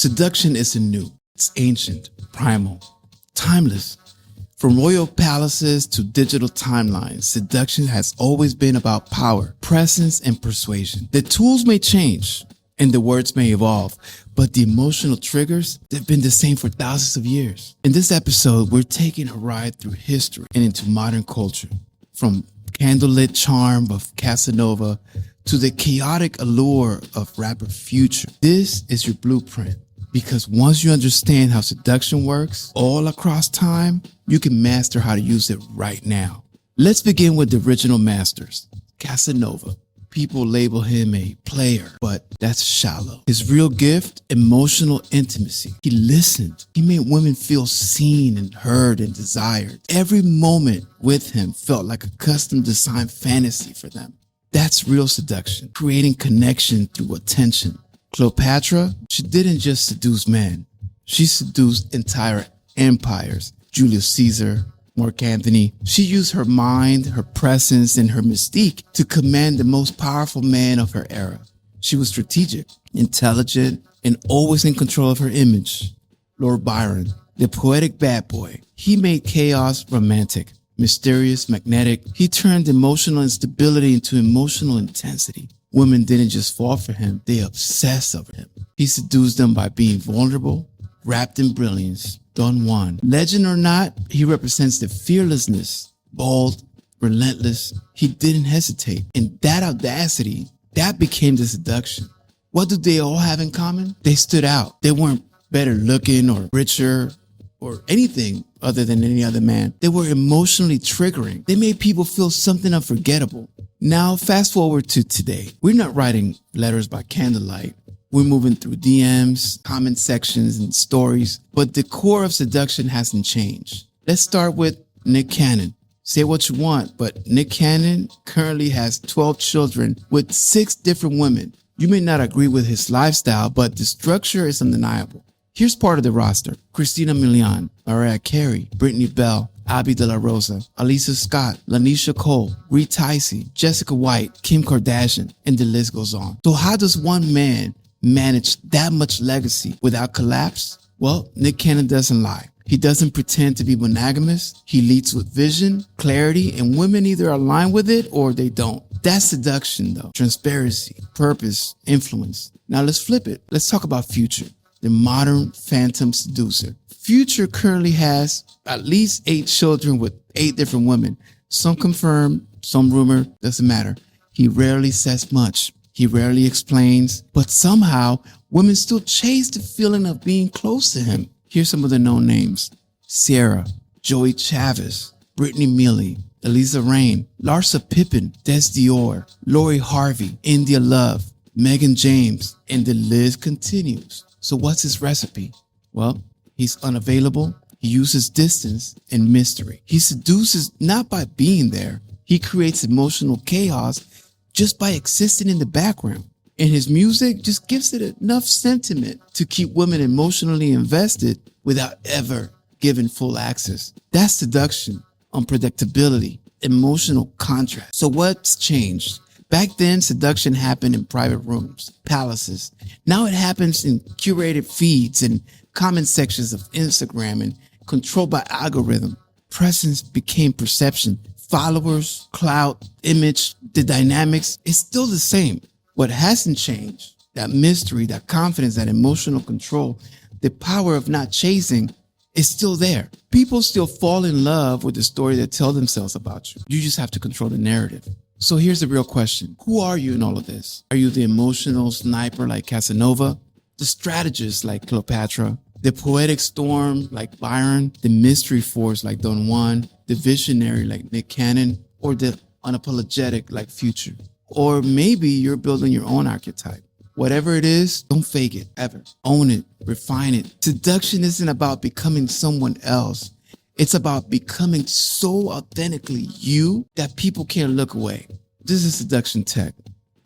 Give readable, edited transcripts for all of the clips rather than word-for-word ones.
Seduction isn't new. It's ancient, primal, timeless. From royal palaces to digital timelines, seduction has always been about power, presence, and persuasion. The tools may change and the words may evolve, but the emotional triggers, they've been the same for thousands of years. In this episode, we're taking a ride through history and into modern culture. From candlelit charm of Casanova to the chaotic allure of rapper Future. This is your blueprint. Because once you understand how seduction works all across time, you can master how to use it right now. Let's begin with the original masters, Casanova. People label him a player, but that's shallow. His real gift, emotional intimacy. He listened. He made women feel seen and heard and desired. Every moment with him felt like a custom designed fantasy for them. That's real seduction, creating connection through attention. Cleopatra, she didn't just seduce men. She seduced entire empires. Julius Caesar, Mark Antony. She used her mind, her presence, and her mystique to command the most powerful man of her era. She was strategic, intelligent, and always in control of her image. Lord Byron, the poetic bad boy. He made chaos romantic, mysterious, magnetic. He turned emotional instability into emotional intensity. Women didn't just fall for him, they obsessed over him. He seduced them by being vulnerable, wrapped in brilliance. Don Juan, legend or not, he represents the fearlessness, bold, relentless. He didn't hesitate. And that audacity, that became the seduction. What do they all have in common? They stood out. They weren't better looking or richer or anything other than any other man. They were emotionally triggering. They made people feel something unforgettable. Now, fast forward to today. We're not writing letters by candlelight. We're moving through DMs, comment sections, and stories, but the core of seduction hasn't changed. Let's start with Nick Cannon. Say what you want, but Nick Cannon currently has 12 children with 6 different women. You may not agree with his lifestyle, but the structure is undeniable. Here's part of the roster. Christina Milian, Mariah Carey, Brittany Bell, Abby De La Rosa, Alisa Scott, Lanisha Cole, Reed Ticey, Jessica White, Kim Kardashian, and the list goes on. So how does one man manage that much legacy without collapse? Well, Nick Cannon doesn't lie. He doesn't pretend to be monogamous. He leads with vision, clarity, and women either align with it or they don't. That's seduction though. Transparency, purpose, influence. Now let's flip it. Let's talk about Future, the modern phantom seducer. Future currently has at least 8 children with 8 different women. Some confirmed, some rumor, doesn't matter. He rarely says much. He rarely explains, but somehow women still chase the feeling of being close to him. Here's some of the known names: Sierra, Joey Chavez, Brittany Mealy, Eliza Rain, Larsa Pippen, Des Dior, Lori Harvey, India Love, Megan James, and the list continues. So what's his recipe? Well, he's unavailable. He uses distance and mystery. He seduces not by being there. He creates emotional chaos just by existing in the background. And his music just gives it enough sentiment to keep women emotionally invested without ever giving full access. That's seduction, unpredictability, emotional contrast. So what's changed? Back then, seduction happened in private rooms, palaces. Now it happens in curated feeds and comment sections of Instagram and controlled by algorithm. Presence became perception. Followers, clout, image, the dynamics is still the same. What hasn't changed, that mystery, that confidence, that emotional control, the power of not chasing is still there. People still fall in love with the story they tell themselves about you. You just have to control the narrative. So here's the real question. Who are you in all of this? Are you the emotional sniper like Casanova? The strategist like Cleopatra? The poetic storm like Byron? The mystery force like Don Juan? The visionary like Nick Cannon? Or the unapologetic like Future? Or maybe you're building your own archetype. Whatever it is, don't fake it ever. Own it, refine it. Seduction isn't about becoming someone else. It's about becoming so authentically you that people can't look away. This is Seduction Tech.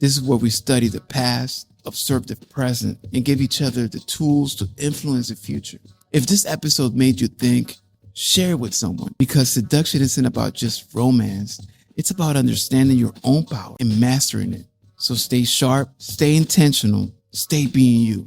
This is where we study the past, observe the present, and give each other the tools to influence the future. If this episode made you think, share it with someone, because seduction isn't about just romance. It's about understanding your own power and mastering it. So stay sharp, stay intentional, stay being you.